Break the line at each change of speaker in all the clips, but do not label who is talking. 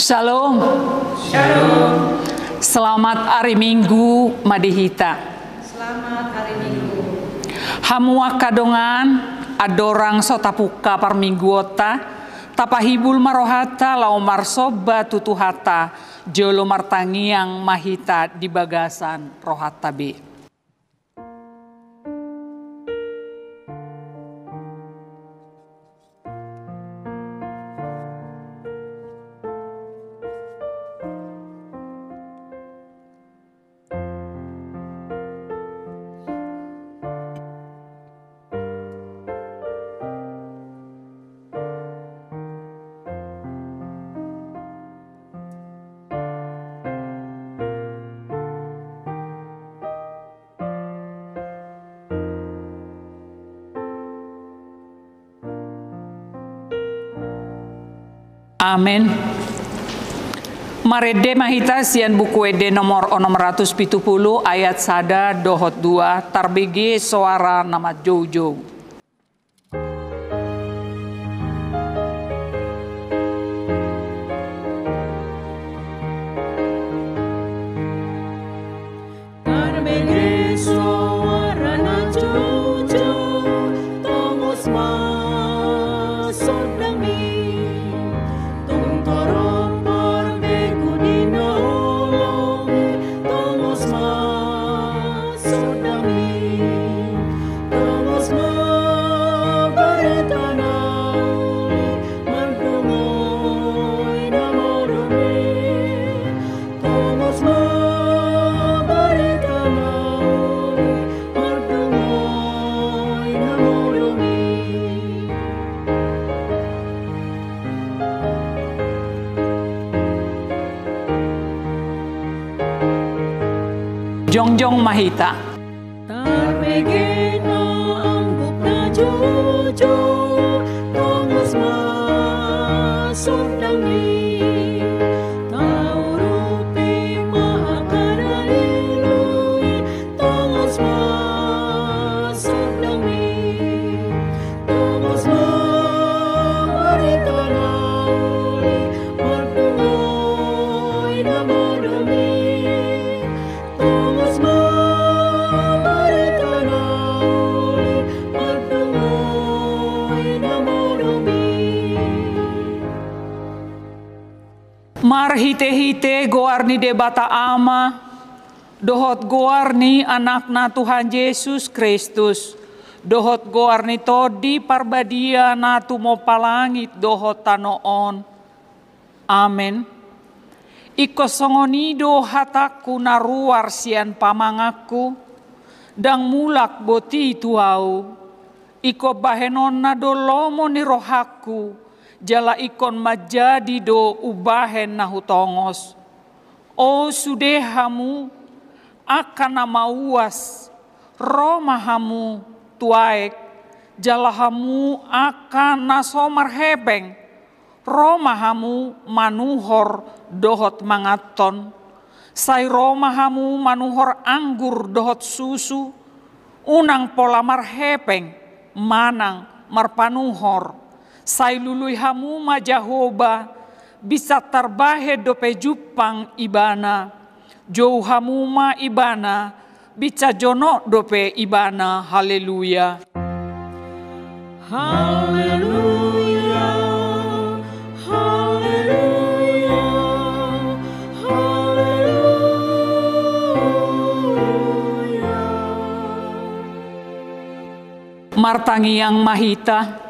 Shalom.
Shalom.
Selamat hari Minggu Madihita.
Selamat hari Minggu.
Hamua kadongan adorang sotapuka par mingguota tapahibul marohata lau marsoba tutuhata jolo martangiang mahita di bagasan rohata be. Amin. Marede mahita sian buku ede nomor 670 ayat sada dohot 2 tarbege suara nama Jojo.
Tarbege suara na Jojo, tongos masuk dami.
Jongjong mahita.
Tarbege na angguk na Jojo, tongos masuk dami. Taurupi mahakaralilui, tongos masuk dami. Tongos mabarita na uli, mardungoy na marami.
Marhite-hite goarni debata ama, dohot goarni anakna Tuhan Yesus Kristus, dohot goarni todi parbadia na tumo palangit dohot tanoon. Amen. Iko songonido hataku naruar sian pamangaku, dang mulak boti tuau, iko bahenon na dolomo ni rohaku, jala ikon majadi do ubahen nahutongos. O sudehamu akan namauas, romahamu tuaek, jalahamu akan nasomar hebeng, romahamu manuhor dohot mangaton, sai romahamu manuhor anggur dohot susu, unang pola marhepeng, manang marpanuhor, sai lului hamu majahoba, bisa tarbahe dope jupang ibana, jauh hamu ma ibana, bisa jono dope ibana, haleluya.
Haleluya, haleluya, haleluya.
Martangi yang mahita,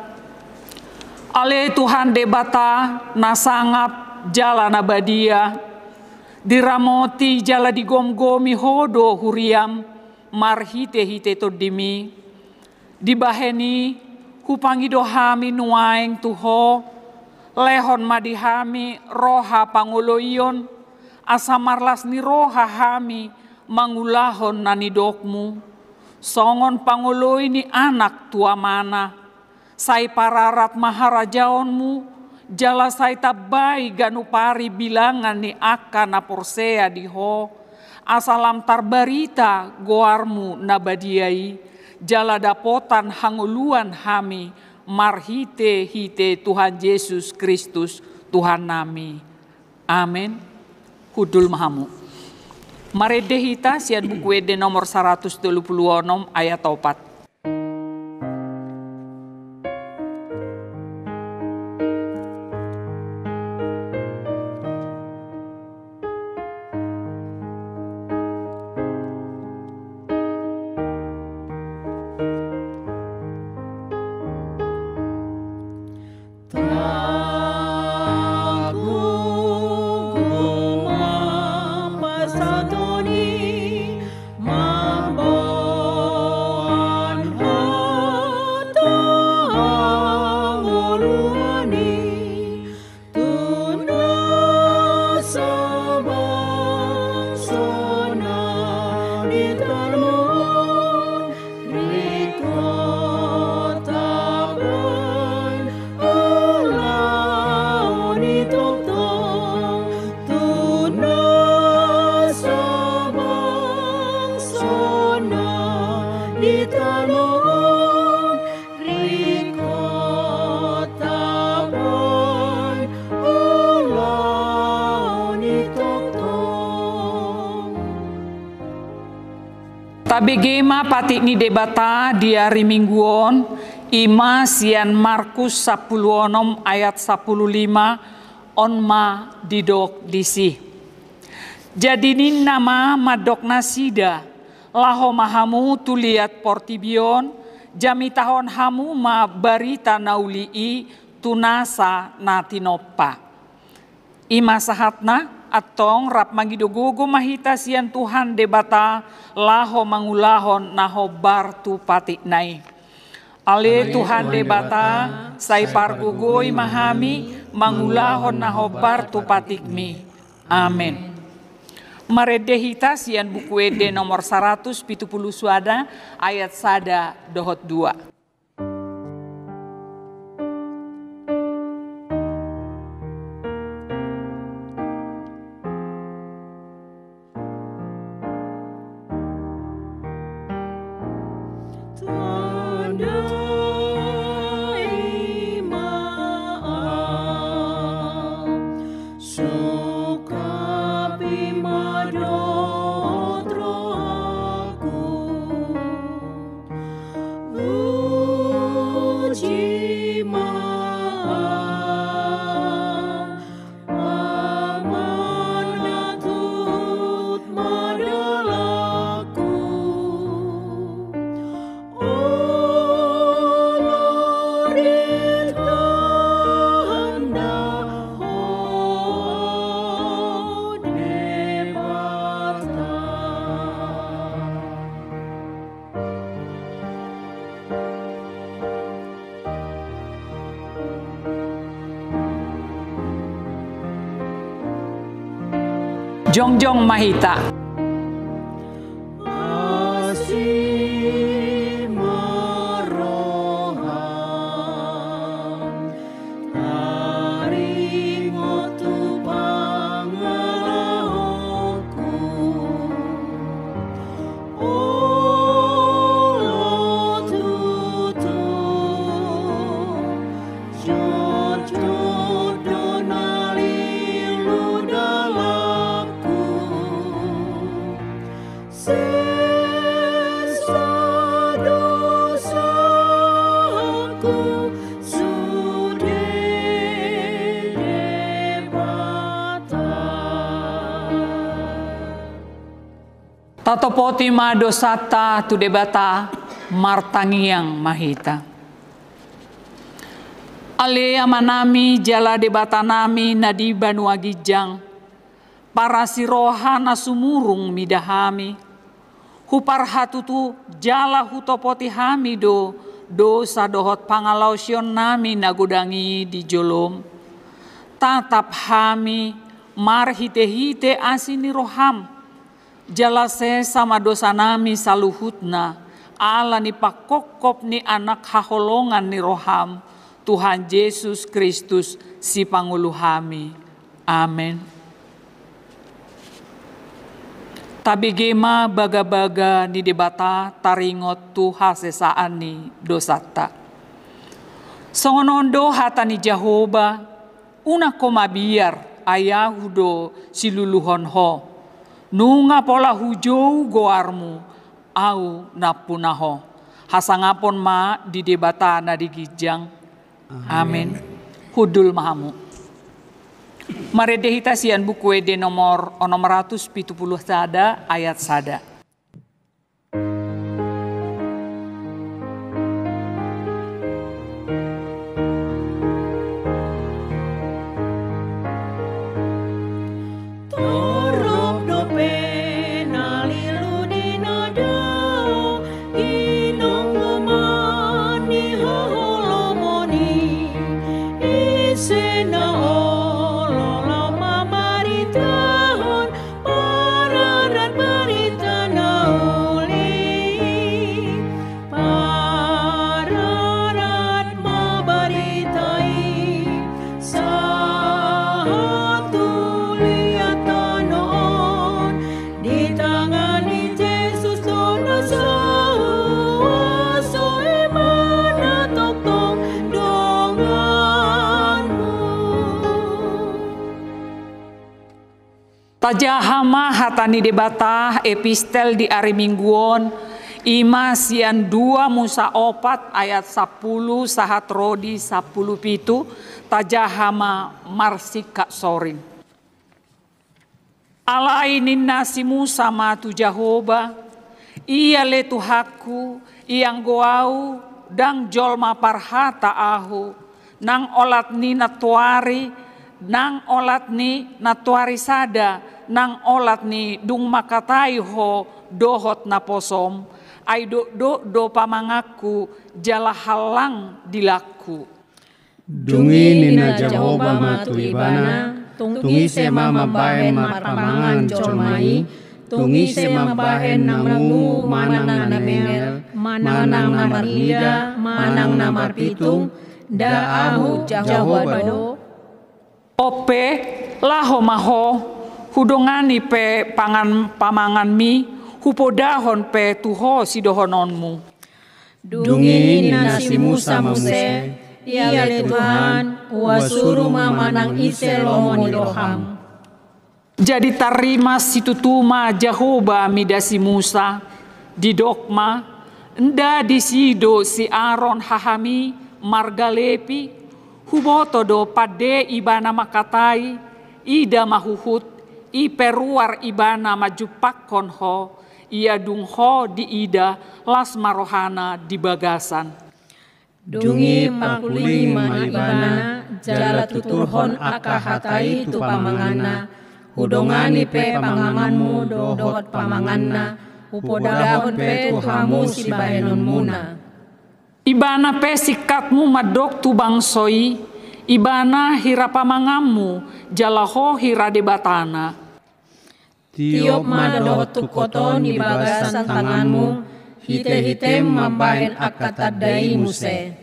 ale Tuhan debata nasangap jala nabadia, diramoti jala digomgomi hodo huriam, marhite-hite todimi, dibaheni hupangido hami nuaing tuho, lehon madihami roha panguloion, asamarlas ni roha hami mangulahon nanidokmu, songon panguloi ni anak tua mana, sai pararat maharajaonmu, jala sai tabai ganupari bilangan ni akan naporsea diho, asalam tarbarita goarmu nabadiai, jala dapotan hanguluan hami, marhite-hite Tuhan Yesus Kristus Tuhan nami. Amen. Hudul mahamu. Marede hita sian buku ede nomor 126 ayat 4. Tabegema patik ni debata di hari mingguon ima sian Markus 16 ayat 15 onma didok disi. Jadi ni nama madok nasida laho mahamu tuliat portibion jami tahon hamu ma barita naulii tunasa natinopa. Ima sahatna atong rap magidogogo mahita sian Tuhan debata laho mangulahon naho bar tu patik nai. Ale Tuhan debata sai pargugoi mahami mangulahon naho bar tu patik mi. Amin. Marede hita sian buku ede nomor 170 suada ayat sada dohot 2. Jongjong mahita. Tatopoti ma dosata tu debata martangiang mahita. Alea manami jala debata nami nadi banuagijang. Para siroha na sumurung midahami. Hupar hatutu jala hutopoti hami dosa dohot pangalausion nami nagudangi di jolom. Tatap hami marhite-hite asini roham. Jalase sama dosa nami saluhutna, ala ni pakokop ni anak haholongan ni roham, Tuhan Yesus Kristus si panguluhami. Amin. Tabigema baga-baga ni debata taringot tu hasesaan ni dosata. Songonondo hata ni Jehovah, una komabiar ayah hudo siluluhon ho. Nunga pola hujou goarmu au napunaho. Hasangapon ma di debata na digijang. Amin. Hudul mahamu. Maredehita sian buku ede nomor 670 sada ayat sada.
Torop dope nalilu dinada inong umani holomoni isena olola mamaritahon pararat barita nauli pararat mabaritai satu liatan di tangan Yesus dono so emana tokong donganmu.
Tajahama hatani debatah epistel di hari mingguon ima sian 2 Musa 4 ayat 10 sahat rodi 10 pitu tajahama marsika sorin. Alainin nasi Musa matu Jahoba ia le Tuhaku yang goau dang jolma parhata ahu nang olat ni natuari nang olat ni natuari sada nang olat ni dung makatai ho dohot naposom ai do pamangaku jala halang dilaku.
Dungi nina Jahoba matu ibana, tungi sema mabahen marpamangan jolmai, tungi sema mabahen namungu manang na mengel, manang na marnida, manang na marpitung, da ahu Jahoba do.
Ope laho maho hudongani pe pangan pamangan mi hupodahon pe tuho sidohononmu.
Dungi nasi Musa mamuse,
Ia le Tuhan wasuru mamanang ise lomoni roham.
Jadi tarima situtuma Jahoba midasi Musa di dokma nda disido si Aaron hahami margalepi huboto do pade ibana makatai ida mahuhut i peruar ibana majupakon ho ia dung ho di ida las marohana di bagasan.
Dungi 45 ibana jala tuturhon akahatai tu pamangana hudongani pe pangamanmu dohot pamanganna upodahon pe tuhamu si bahenon muna.
Ibana pe sikatmu madok tu bangsoi ibana hira pamangamu jalaho hira debatana.
Tiop madohot tu koton di bagasan tanganmu hite-hite mabahen akatadai muse.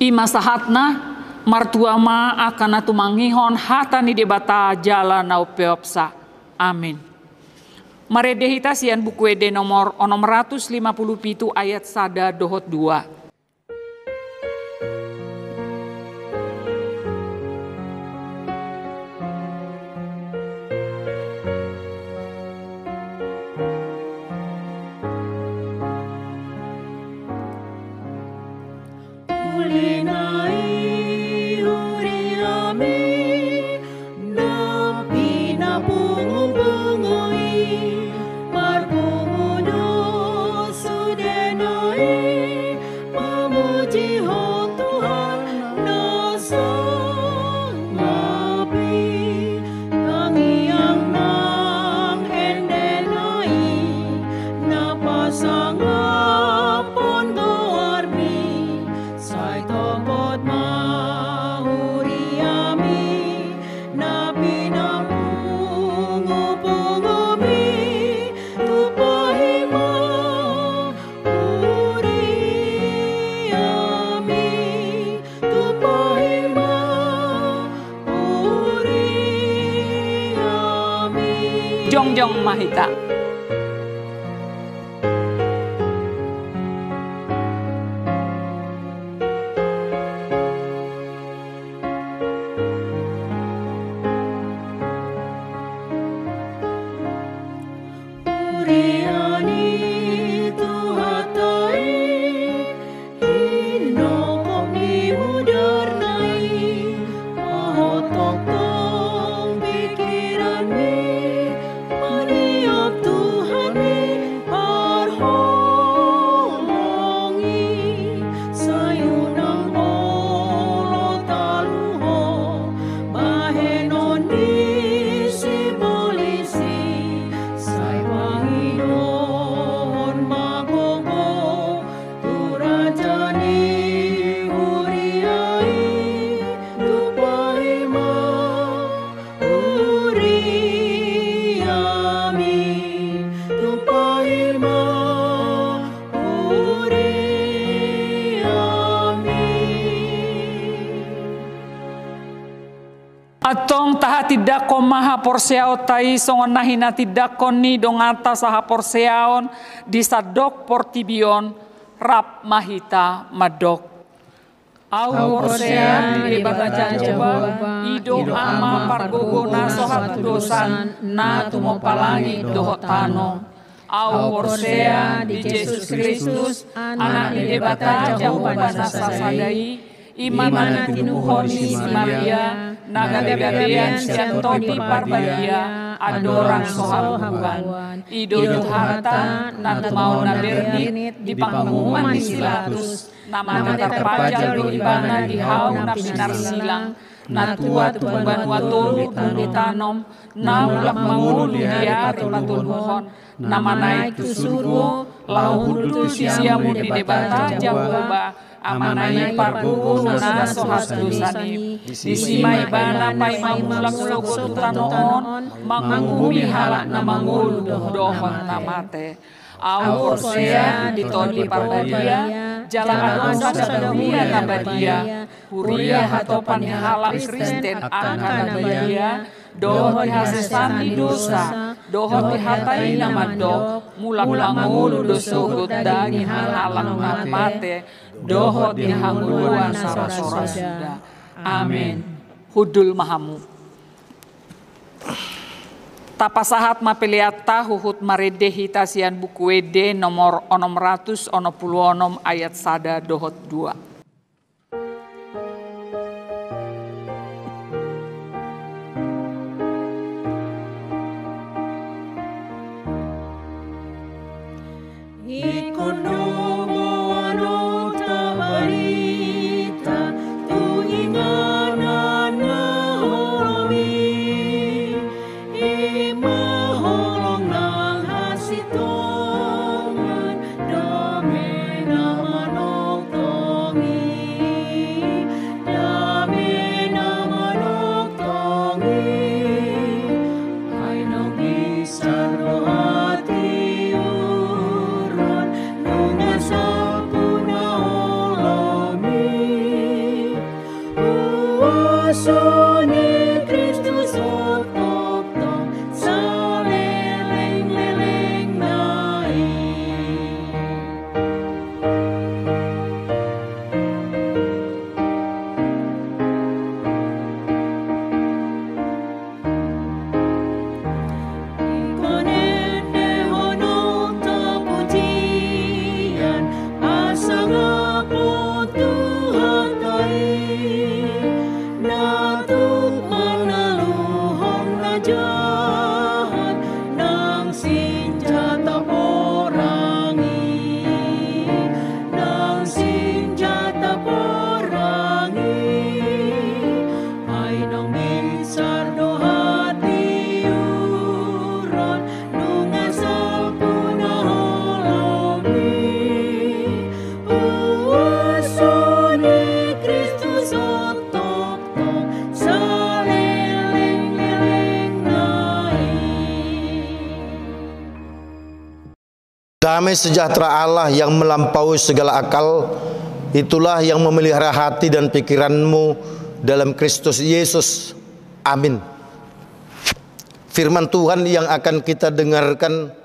Ima sahatna martuama akan atumangihon hatani debata jala nau peopsa. Amin. Maredehita sian buku ede nomor 657 ayat sada dohot 2.
Ulinai uriami napi na bungo-bungoi marpungudo sudenai pamuji ho Tuhan nasa ngapi tangiang nang endenai napasangapon goarmi sai topot mahuriami napi na pungo-pungomi tupahima uriami tupahima uriami.
Jongjong mahita. Atong taha tidak komaha porseao tai songon nahina tidak koni dongata saha porseaon di sadok portibion rap mahita madok. Au porsea di bagaja coba ido ama pargogona sohat dosan na tumo palangi dohotano. Au porsea di Yesus Kristus anak di debata jauh bahasa sasadai imana tinuhoni si Maria naga bebean sian topi parbadia adorang sohabuan ido harta nat mau na bernit di pangumuman di Pilatus nama terpajal di ibana di hau na pinar silang na tua tuban watolu di tanom na ulak mangulu dia ripatuluhon nama naik tu suruh lau tu siamu di debata jawaba amanai pargugu na sohas dosani disimai bana pai mamulak logo tanoon mangumi halak na mangulu dohon namate au porsea ditodi parbadia jalan dosa sadawia nabadia huria hatopan halak Kristen angka nabadia doho dihasesan di dosa doho dihatai namadok mulak mangulu dosogot dagi halang mate doho dihanguluan sara-sara sudah. Amin. Hudul mahamu. Tapasahat mapeliata huhut maredehi tasian buku wede nomor 666 ayat sada dohot 2.
Damai sejahtera Allah yang melampaui segala akal, itulah yang memelihara hati dan pikiranmu dalam Kristus Yesus. Amin. Firman Tuhan yang akan kita dengarkan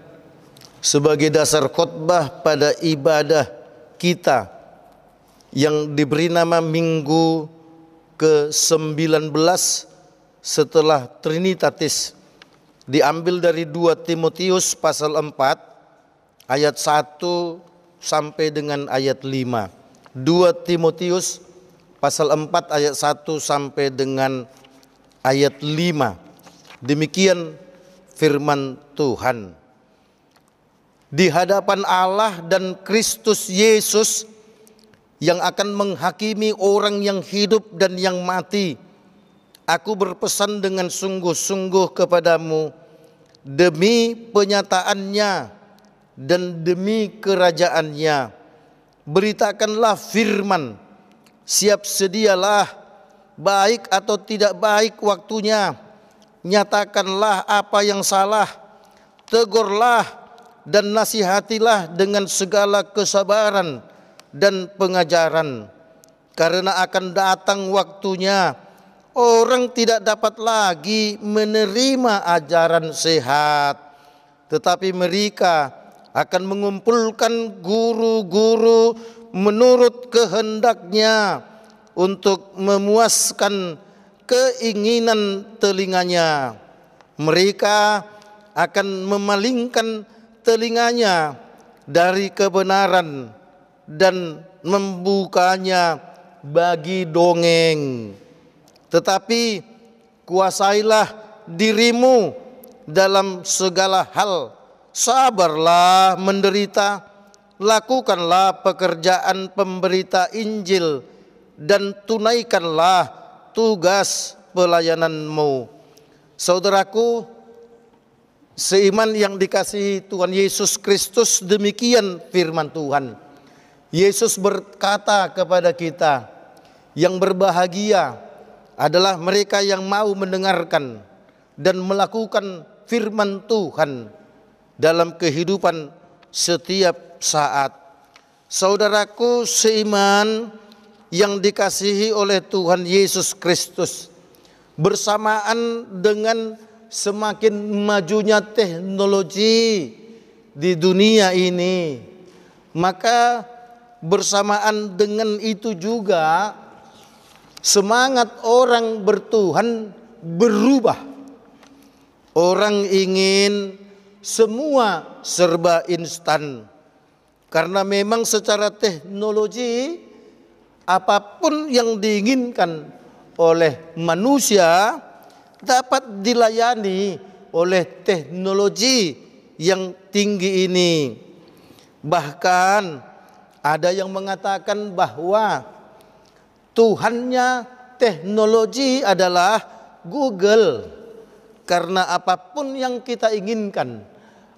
sebagai dasar khotbah pada ibadah kita yang diberi nama Minggu ke-19 setelah Trinitatis, diambil dari 2 Timotius pasal 4 ayat 1 sampai dengan ayat 5. 2 Timotius pasal 4 ayat 1 sampai dengan ayat 5. Demikian firman Tuhan. Di hadapan Allah dan Kristus Yesus yang akan menghakimi orang yang hidup dan yang mati, aku berpesan dengan sungguh-sungguh kepadamu demi penyataannya dan demi kerajaannya. Beritakanlah firman, siap sedialah, baik atau tidak baik waktunya. Nyatakanlah apa yang salah, tegurlah dan nasihatilah dengan segala kesabaran dan pengajaran. Karena akan datang waktunya orang tidak dapat lagi menerima ajaran sehat, tetapi mereka akan mengumpulkan guru-guru menurut kehendaknya untuk memuaskan keinginan telinganya. Mereka akan memalingkan telinganya dari kebenaran dan membukanya bagi dongeng. Tetapi kuasailah dirimu dalam segala hal, sabarlah menderita, lakukanlah pekerjaan pemberita Injil, dan tunaikanlah tugas pelayananmu. Saudaraku seiman yang dikasihi Tuhan Yesus Kristus, demikian firman Tuhan. Yesus berkata kepada kita, yang berbahagia adalah mereka yang mau mendengarkan dan melakukan firman Tuhan dalam kehidupan setiap saat. Saudaraku seiman yang dikasihi oleh Tuhan Yesus Kristus, bersamaan dengan semakin majunya teknologi di dunia ini, maka bersamaan dengan itu juga semangat orang bertuhan berubah. Orang ingin semua serba instan, karena memang secara teknologi apapun yang diinginkan oleh manusia dapat dilayani oleh teknologi yang tinggi ini. Bahkan ada yang mengatakan bahwa Tuhannya teknologi adalah Google, karena apapun yang kita inginkan,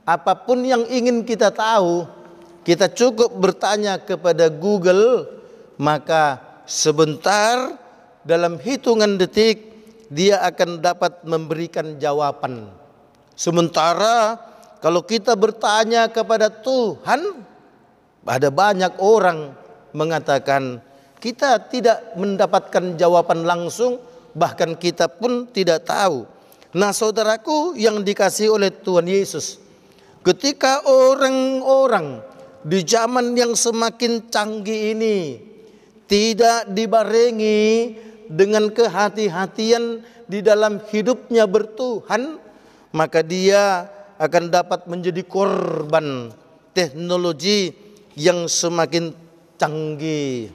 apapun yang ingin kita tahu, kita cukup bertanya kepada Google, maka sebentar dalam hitungan detik dia akan dapat memberikan jawaban. Sementara kalau kita bertanya kepada Tuhan, ada banyak orang mengatakan kita tidak mendapatkan jawaban langsung, bahkan kita pun tidak tahu. Nah, saudaraku yang dikasihi oleh Tuhan Yesus, ketika orang-orang di zaman yang semakin canggih ini tidak dibarengi dengan kehati-hatian di dalam hidupnya bertuhan, maka dia akan dapat menjadi korban teknologi yang semakin canggih.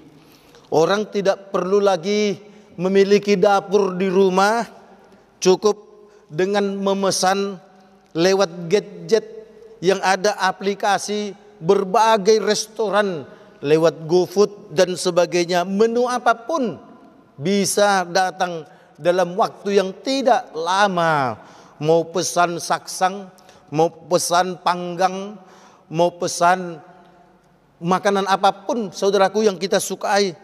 Orang tidak perlu lagi memiliki dapur di rumah, cukup dengan memesan lewat gadget yang ada aplikasi berbagai restoran lewat GoFood dan sebagainya. Menu apapun bisa datang dalam waktu yang tidak lama. Mau pesan saksang, mau pesan panggang, mau pesan makanan apapun, saudaraku yang kita sukai,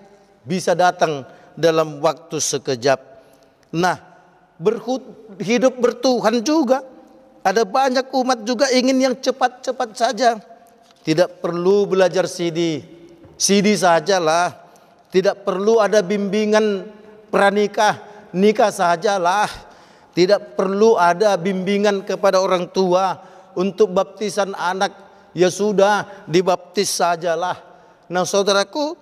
bisa datang dalam waktu sekejap. Nah, hidup bertuhan juga, ada banyak umat juga ingin yang cepat-cepat saja. Tidak perlu belajar CD sajalah. Tidak perlu ada bimbingan pranikah, nikah sajalah. Tidak perlu ada bimbingan kepada orang tua untuk baptisan anak, ya sudah dibaptis sajalah. Nah, saudaraku,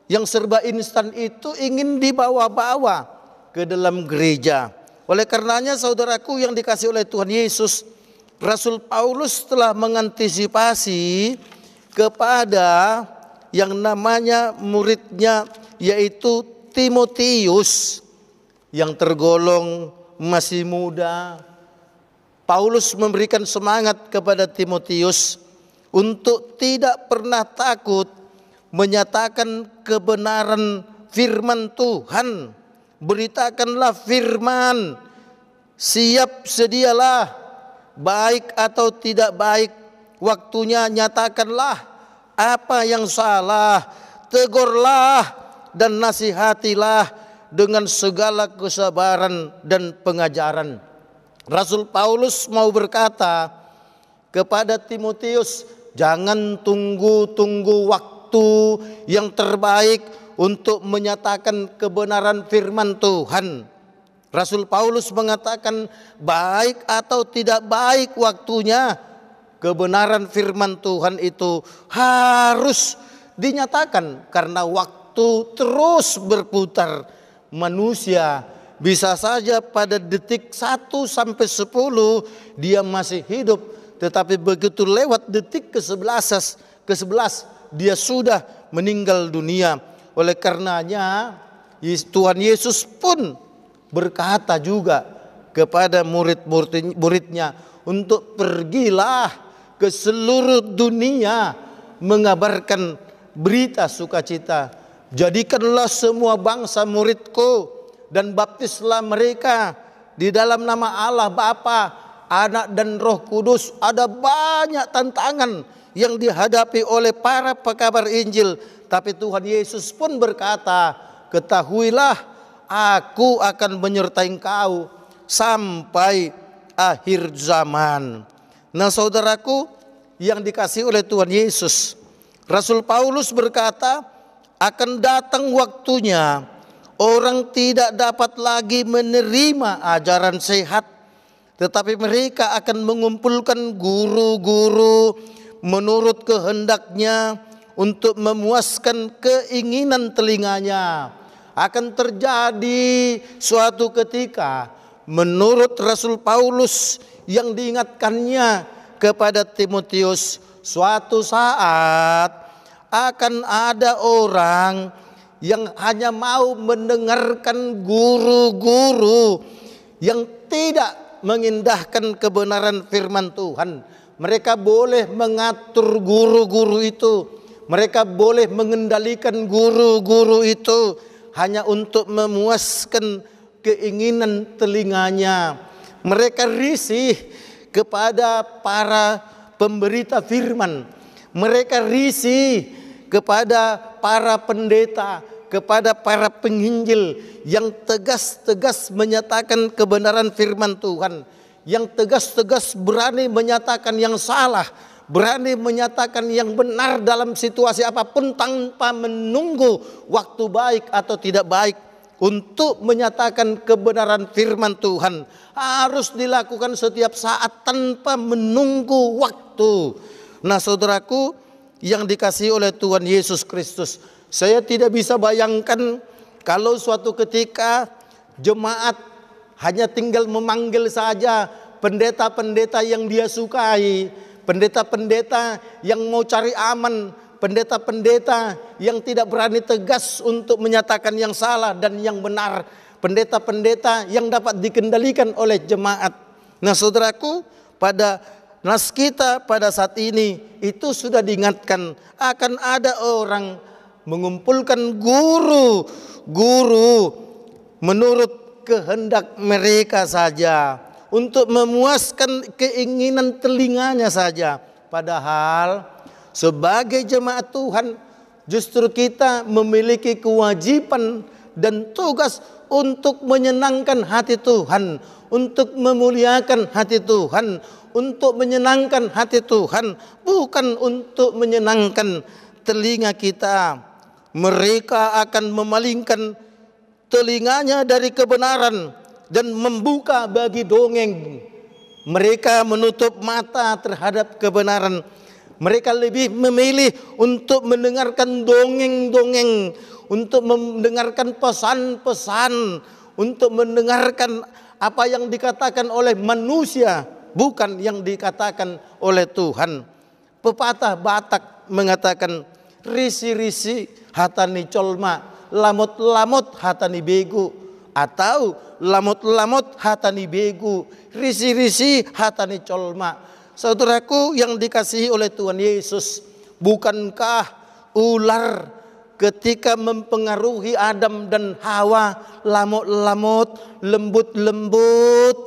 yang serba instan itu ingin dibawa-bawa ke dalam gereja. Oleh karenanya, saudaraku yang dikasihi oleh Tuhan Yesus, Rasul Paulus telah mengantisipasi kepada yang namanya muridnya, yaitu Timotius, yang tergolong masih muda. Paulus memberikan semangat kepada Timotius untuk tidak pernah takut menyatakan kebenaran firman Tuhan. Beritakanlah firman, siap sedialah, baik atau tidak baik waktunya, nyatakanlah apa yang salah, tegurlah dan nasihatilah dengan segala kesabaran dan pengajaran. Rasul Paulus mau berkata kepada Timotius, jangan tunggu-tunggu waktu yang terbaik untuk menyatakan kebenaran firman Tuhan. Rasul Paulus mengatakan baik atau tidak baik waktunya, kebenaran firman Tuhan itu harus dinyatakan karena waktu terus berputar. Manusia bisa saja pada detik 1 sampai 10 dia masih hidup, tetapi begitu lewat detik ke-11 dia sudah meninggal dunia. Oleh karenanya Tuhan Yesus pun berkata juga kepada murid-muridnya untuk pergilah ke seluruh dunia mengabarkan berita sukacita. Jadikanlah semua bangsa muridku dan baptislah mereka di dalam nama Allah Bapa, Anak dan Roh Kudus. Ada banyak tantangan yang dihadapi oleh para pekabar Injil, tapi Tuhan Yesus pun berkata, ketahuilah Aku akan menyertai engkau sampai akhir zaman. Nah saudaraku yang dikasihi oleh Tuhan Yesus, Rasul Paulus berkata, akan datang waktunya orang tidak dapat lagi menerima ajaran sehat, tetapi mereka akan mengumpulkan guru-guru menurut kehendaknya untuk memuaskan keinginan telinganya. Akan terjadi suatu ketika menurut Rasul Paulus yang diingatkannya kepada Timotius, suatu saat akan ada orang yang hanya mau mendengarkan guru-guru yang tidak mengindahkan kebenaran firman Tuhan. Mereka boleh mengatur guru-guru itu, mereka boleh mengendalikan guru-guru itu hanya untuk memuaskan keinginan telinganya. Mereka risih kepada para pemberita firman. Mereka risih kepada para pendeta, kepada para penginjil yang tegas-tegas menyatakan kebenaran firman Tuhan, yang tegas-tegas berani menyatakan yang salah, berani menyatakan yang benar dalam situasi apapun tanpa menunggu waktu baik atau tidak baik. Untuk menyatakan kebenaran firman Tuhan harus dilakukan setiap saat tanpa menunggu waktu. Nah saudaraku yang dikasihi oleh Tuhan Yesus Kristus, saya tidak bisa bayangkan kalau suatu ketika jemaat hanya tinggal memanggil saja pendeta-pendeta yang dia sukai, pendeta-pendeta yang mau cari aman, pendeta-pendeta yang tidak berani tegas untuk menyatakan yang salah dan yang benar, pendeta-pendeta yang dapat dikendalikan oleh jemaat. Nah saudaraku, pada nas kita pada saat ini itu sudah diingatkan akan ada orang mengumpulkan guru-guru menurut kehendak mereka saja, untuk memuaskan keinginan telinganya saja. Padahal sebagai jemaat Tuhan justru kita memiliki kewajiban dan tugas untuk menyenangkan hati Tuhan, untuk memuliakan hati Tuhan, untuk menyenangkan hati Tuhan, bukan untuk menyenangkan telinga kita. Mereka akan memalingkan telinganya dari kebenaran dan membuka bagi dongeng. Mereka menutup mata terhadap kebenaran. Mereka lebih memilih untuk mendengarkan dongeng-dongeng, untuk mendengarkan pesan-pesan, untuk mendengarkan apa yang dikatakan oleh manusia, bukan yang dikatakan oleh Tuhan. Pepatah Batak mengatakan, risi-risi hatani colma, lamot-lamot hatani begu. Atau lamot-lamot hatani begu, risi-risi hatani colma. Saudaraku yang dikasihi oleh Tuhan Yesus, bukankah ular ketika mempengaruhi Adam dan Hawa lamot-lamot, lembut-lembut?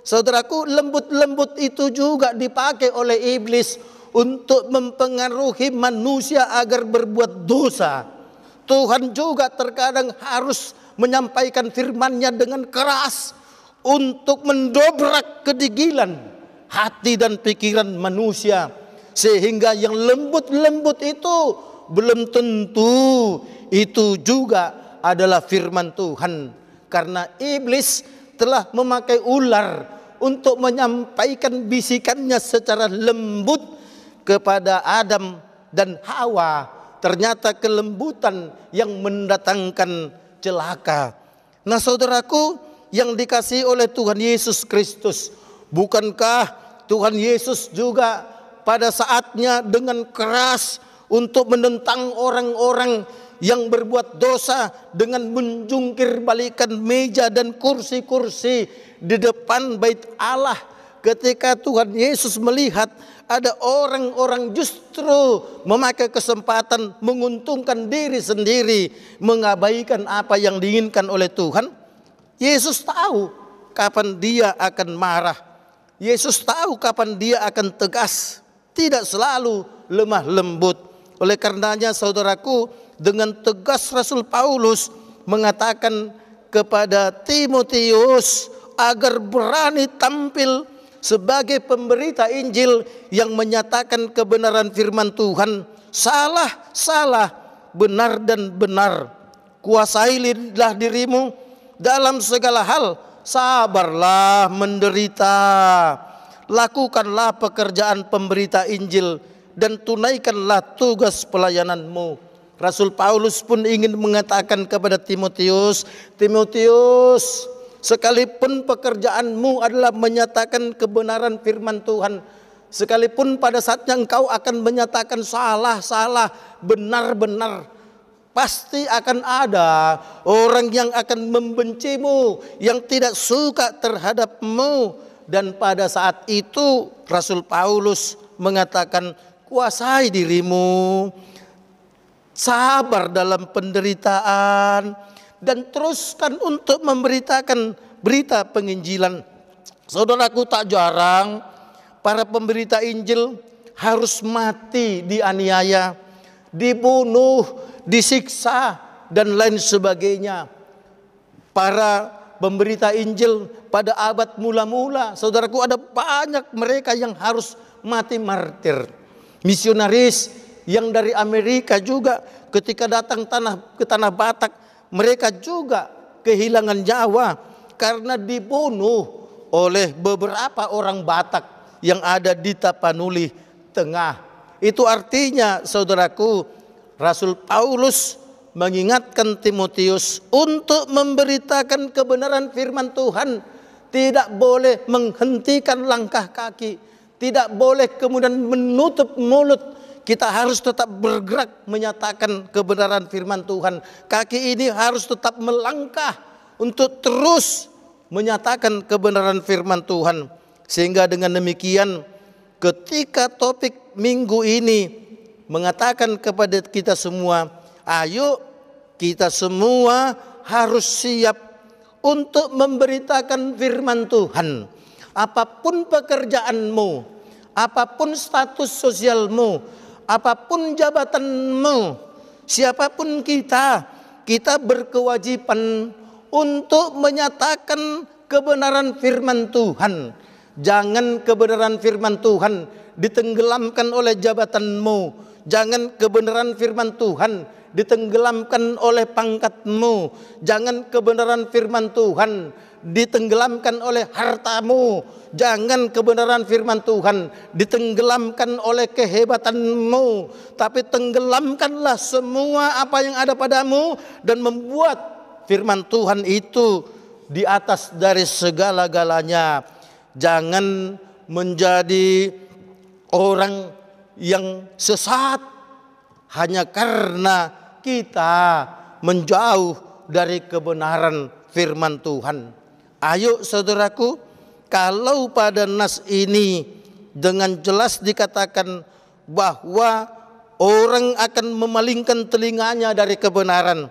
Saudaraku, lembut-lembut itu juga dipakai oleh iblis untuk mempengaruhi manusia agar berbuat dosa. Tuhan juga terkadang harus menyampaikan firman-Nya dengan keras untuk mendobrak kedigilan hati dan pikiran manusia, sehingga yang lembut-lembut itu belum tentu itu juga adalah firman Tuhan. Karena iblis telah memakai ular untuk menyampaikan bisikannya secara lembut kepada Adam dan Hawa. Ternyata kelembutan yang mendatangkan celaka. Nah saudaraku yang dikasihi oleh Tuhan Yesus Kristus, bukankah Tuhan Yesus juga pada saatnya dengan keras untuk menentang orang-orang yang berbuat dosa dengan menjungkir balikan meja dan kursi-kursi di depan bait Allah, ketika Tuhan Yesus melihat ada orang-orang justru memakai kesempatan menguntungkan diri sendiri, mengabaikan apa yang diinginkan oleh Tuhan. Yesus tahu kapan dia akan marah. Yesus tahu kapan dia akan tegas, tidak selalu lemah lembut. Oleh karenanya saudaraku, dengan tegas Rasul Paulus mengatakan kepada Timotius agar berani tampil sebagai pemberita Injil yang menyatakan kebenaran firman Tuhan. Salah, salah, benar dan benar. Kuasailah dirimu dalam segala hal, sabarlah menderita. Lakukanlah pekerjaan pemberita Injil dan tunaikanlah tugas pelayananmu. Rasul Paulus pun ingin mengatakan kepada Timotius, Timotius, sekalipun pekerjaanmu adalah menyatakan kebenaran firman Tuhan, sekalipun pada saatnya engkau akan menyatakan salah, salah, benar, benar, pasti akan ada orang yang akan membencimu, yang tidak suka terhadapmu. Dan pada saat itu Rasul Paulus mengatakan, kuasai dirimu, sabar dalam penderitaan, dan teruskan untuk memberitakan berita penginjilan. Saudaraku, tak jarang para pemberita Injil harus mati dianiaya, dibunuh, disiksa, dan lain sebagainya. Para pemberita Injil pada abad mula-mula, saudaraku, ada banyak mereka yang harus mati martir. Misionaris yang dari Amerika juga ketika datang ke tanah Batak, mereka juga kehilangan nyawa karena dibunuh oleh beberapa orang Batak yang ada di Tapanuli Tengah. Itu artinya saudaraku, Rasul Paulus mengingatkan Timotius untuk memberitakan kebenaran firman Tuhan. Tidak boleh menghentikan langkah kaki, tidak boleh kemudian menutup mulut. Kita harus tetap bergerak menyatakan kebenaran firman Tuhan. Kaki ini harus tetap melangkah untuk terus menyatakan kebenaran firman Tuhan. Sehingga dengan demikian, ketika topik minggu ini mengatakan kepada kita semua, ayo kita semua harus siap untuk memberitakan firman Tuhan. Apapun pekerjaanmu, apapun status sosialmu, apapun jabatanmu, siapapun kita berkewajiban untuk menyatakan kebenaran firman Tuhan. Jangan kebenaran firman Tuhan ditenggelamkan oleh jabatanmu. Jangan kebenaran firman Tuhan ditenggelamkan oleh pangkatmu. Jangan kebenaran firman Tuhan ditenggelamkan oleh hartamu. Jangan kebenaran firman Tuhan ditenggelamkan oleh kehebatanmu. Tapi tenggelamkanlah semua apa yang ada padamu dan membuat firman Tuhan itu di atas dari segala-galanya. Jangan menjadi orang yang sesat hanya karena kita menjauh dari kebenaran firman Tuhan. Ayo saudaraku, kalau pada nas ini dengan jelas dikatakan bahwa orang akan memalingkan telinganya dari kebenaran,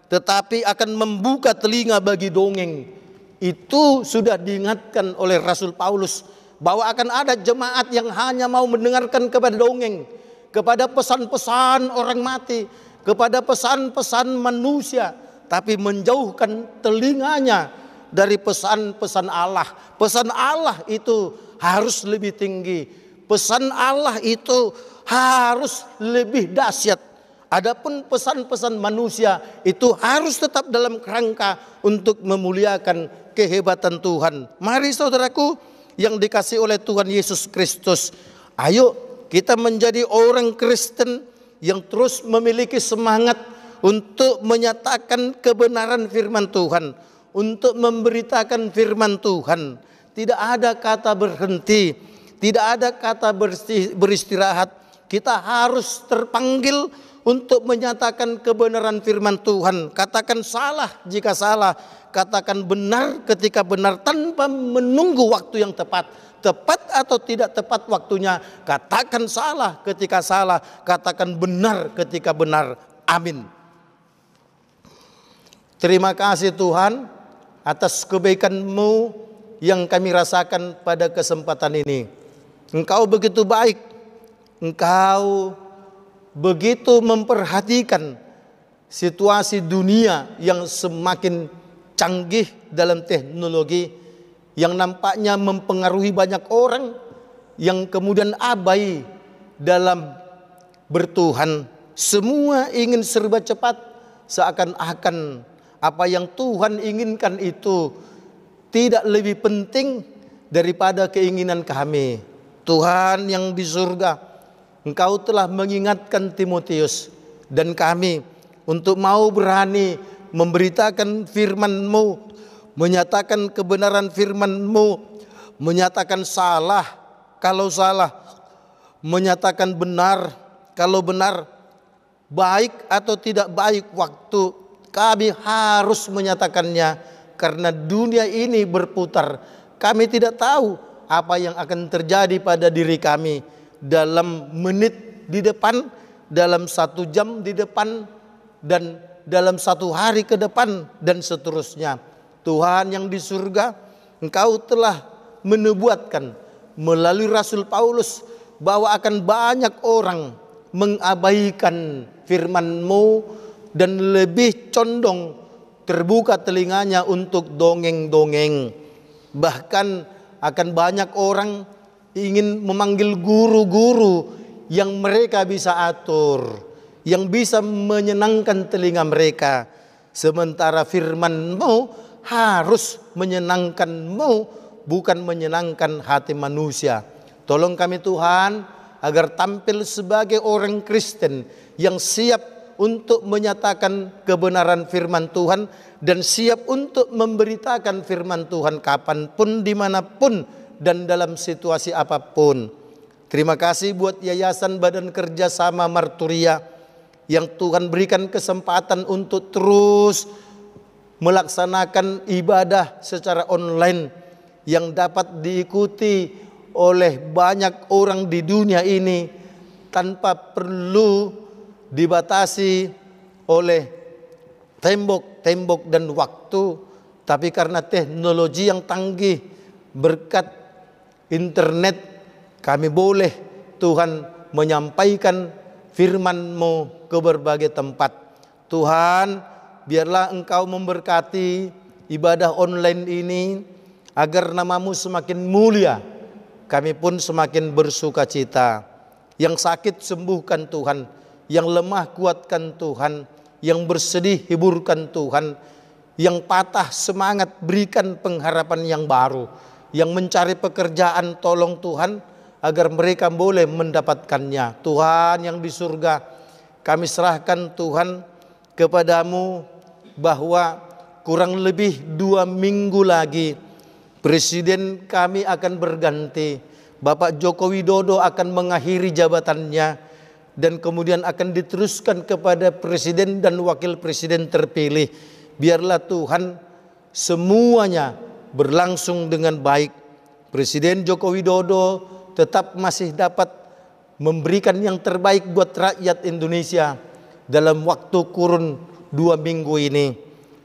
tetapi akan membuka telinga bagi dongeng. Itu sudah diingatkan oleh Rasul Paulus bahwa akan ada jemaat yang hanya mau mendengarkan kepada dongeng, kepada pesan-pesan orang mati, kepada pesan-pesan manusia, tapi menjauhkan telinganya dari pesan-pesan Allah. Pesan Allah itu harus lebih tinggi. Pesan Allah itu harus lebih dahsyat. Adapun pesan-pesan manusia itu harus tetap dalam kerangka untuk memuliakan kehebatan Tuhan. Mari saudaraku yang dikasihi oleh Tuhan Yesus Kristus, ayo kita menjadi orang Kristen yang terus memiliki semangat untuk menyatakan kebenaran firman Tuhan, untuk memberitakan firman Tuhan. Tidak ada kata berhenti, tidak ada kata beristirahat. Kita harus terpanggil untuk menyatakan kebenaran firman Tuhan. Katakan salah jika salah, katakan benar ketika benar, tanpa menunggu waktu yang tepat. Tepat atau tidak tepat waktunya, katakan salah ketika salah, katakan benar ketika benar. Amin. Terima kasih Tuhan atas kebaikan-Mu yang kami rasakan pada kesempatan ini. Engkau begitu baik, Engkau begitu memperhatikan situasi dunia yang semakin canggih dalam teknologi, yang nampaknya mempengaruhi banyak orang yang kemudian abai dalam bertuhan. Semua ingin serba cepat, seakan-akan apa yang Tuhan inginkan itu tidak lebih penting daripada keinginan kami. Tuhan yang di surga, Engkau telah mengingatkan Timotius dan kami untuk mau berani memberitakan firman-Mu, menyatakan kebenaran firman-Mu, menyatakan salah kalau salah, menyatakan benar kalau benar, baik atau tidak baik waktu, kami harus menyatakannya karena dunia ini berputar. Kami tidak tahu apa yang akan terjadi pada diri kami dalam menit di depan, dalam 1 jam di depan, dan dalam 1 hari ke depan, dan seterusnya. Tuhan yang di surga, Engkau telah menubuatkan melalui Rasul Paulus bahwa akan banyak orang mengabaikan firman-Mu dan lebih condong terbuka telinganya untuk dongeng-dongeng. Bahkan akan banyak orang ingin memanggil guru-guru yang mereka bisa atur, yang bisa menyenangkan telinga mereka. Sementara firman-Mu harus menyenangkan-Mu, bukan menyenangkan hati manusia. Tolong kami Tuhan agar tampil sebagai orang Kristen yang siap untuk menyatakan kebenaran firman Tuhan dan siap untuk memberitakan firman Tuhan kapanpun, dimanapun, dan dalam situasi apapun. Terima kasih buat Yayasan Badan Kerjasama Marturia yang Tuhan berikan kesempatan untuk terus melaksanakan ibadah secara online yang dapat diikuti oleh banyak orang di dunia ini tanpa perlu dibatasi oleh tembok-tembok dan waktu, tapi karena teknologi yang canggih berkat internet kami boleh Tuhan menyampaikan firman-Mu ke berbagai tempat. Tuhan, biarlah Engkau memberkati ibadah online ini agar nama-Mu semakin mulia, kami pun semakin bersuka cita. Yang sakit sembuhkan Tuhan, yang lemah kuatkan Tuhan, yang bersedih hiburkan Tuhan, yang patah semangat berikan pengharapan yang baru, yang mencari pekerjaan tolong Tuhan agar mereka boleh mendapatkannya. Tuhan yang di surga, kami serahkan Tuhan kepadamu bahwa kurang lebih 2 minggu lagi Presiden kami akan berganti. Bapak Joko Widodo akan mengakhiri jabatannya dan kemudian akan diteruskan kepada Presiden dan Wakil Presiden terpilih. Biarlah Tuhan semuanya berlangsung dengan baik. Presiden Joko Widodo tetap masih dapat memberikan yang terbaik buat rakyat Indonesia dalam waktu kurun 2 minggu ini.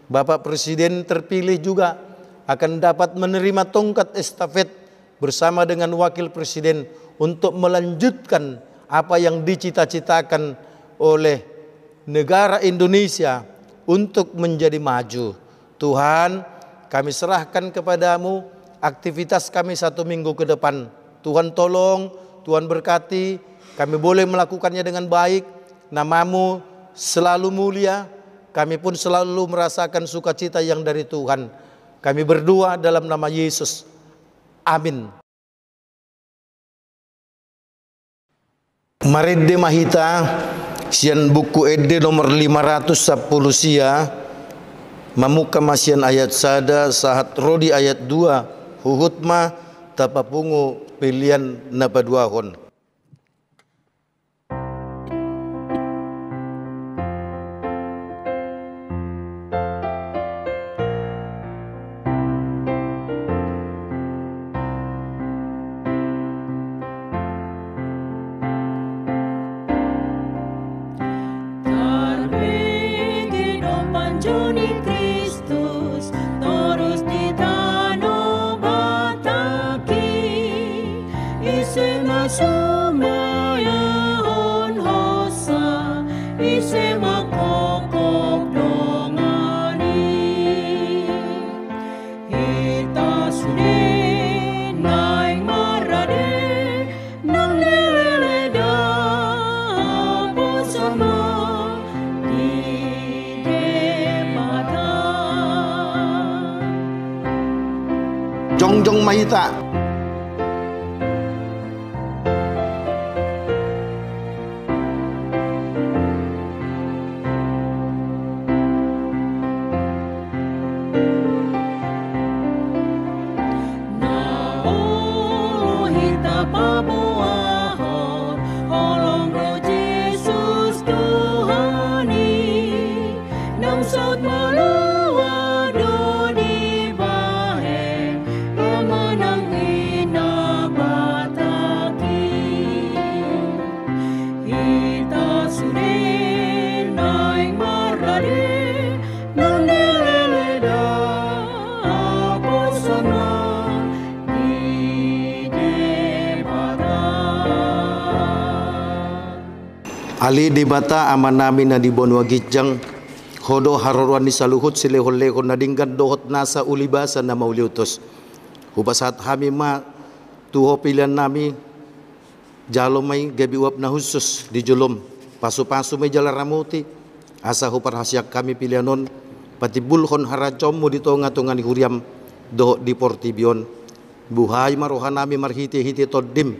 Bapak Presiden terpilih juga akan dapat menerima tongkat estafet bersama dengan Wakil Presiden untuk melanjutkan apa yang dicita-citakan oleh negara Indonesia untuk menjadi maju. Tuhan, kami serahkan kepadamu aktivitas kami 1 minggu ke depan. Tuhan tolong, Tuhan berkati, kami boleh melakukannya dengan baik. Nama-Mu selalu mulia, kami pun selalu merasakan sukacita yang dari Tuhan. Kami berdoa dalam nama Yesus. Amin. Marede mahita sian buku ede nomor 510 sia mamuka masian ayat sada sahat rodi ayat 2 huhutma tapapungu pilihan napaduahon.
Joni Kristus terus ditano bataki isema sumaya on hosa isema kokok dongani ita sude naik marade nang lelele da posama
Jongjong mahita. Ali dibata amanami na di bonwa gijang hodo harorwan ni saluhut silehon-lehon na dinggan dohot nasa ulibasa na mauliutos. Hubasat hami ma tuho pilihan nami jalo may gabi uap na husus di julom. Pasu-pasu may jalaramuti asa hupar hasyak kami pilihanon pati bulhon haracom mo dito nga tungan ni huriam dohot di portibion. Buhay marohan nami marhiti-hiti toddim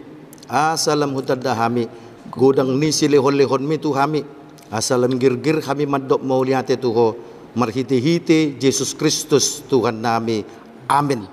asalam hutadda hami godang ni silehon-lehon mi tu hami asalam girgir kami madok mauliate tuho marhiti-hiti Yesus Kristus Tuhan nami. Amin.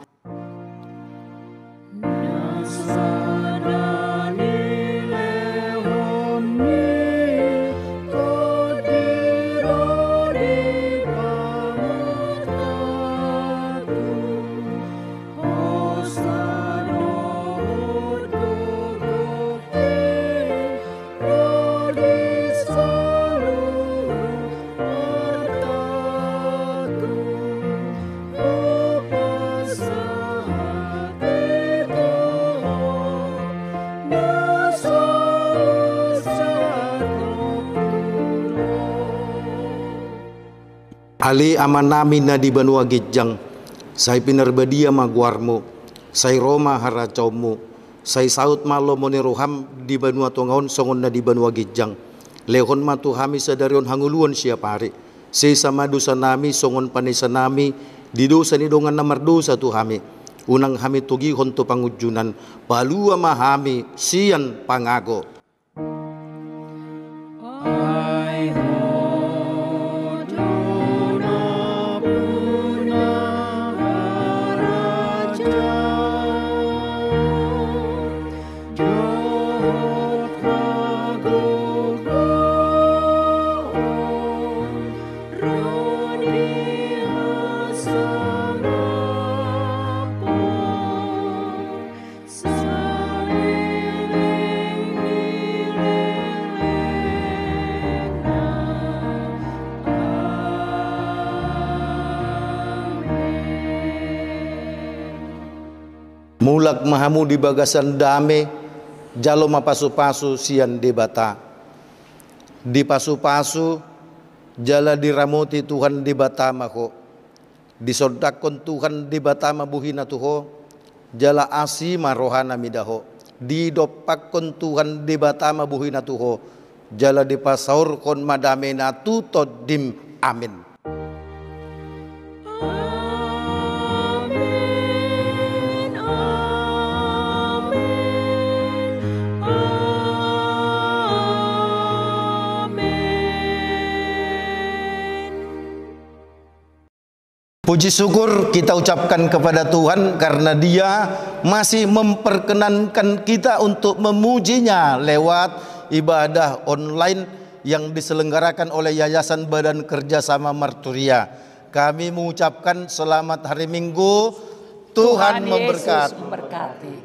Ali amanami na di banua gijang, say pinarbadia magwarmo, say Roma haracawmo, say saut malo mo ni roham di banua tungahon songon na di banua gijang. Lehon matu hami sadarion hanguluan siya pare, say samadu sa nami songon panisa nami, dido sa nidongan na mardosa tu hami. Unang hami tugihon to pangujunan, palua mahami siyan pangago. Mulak mahamu di bagasan dame jalo mapasu-pasu sian debata di pasu-pasu jala diramuti Tuhan debata mako disodakon Tuhan debata mabuhina tuho jala asi marohana midaho didopakon Tuhan debata mabuhina tuho jala dipasaur kon madamena tu todim. Amin. Puji syukur kita ucapkan kepada Tuhan karena Dia masih memperkenankan kita untuk memujinya lewat ibadah online yang diselenggarakan oleh Yayasan Badan Kerjasama Marturia. Kami mengucapkan selamat hari Minggu. Tuhan memberkati.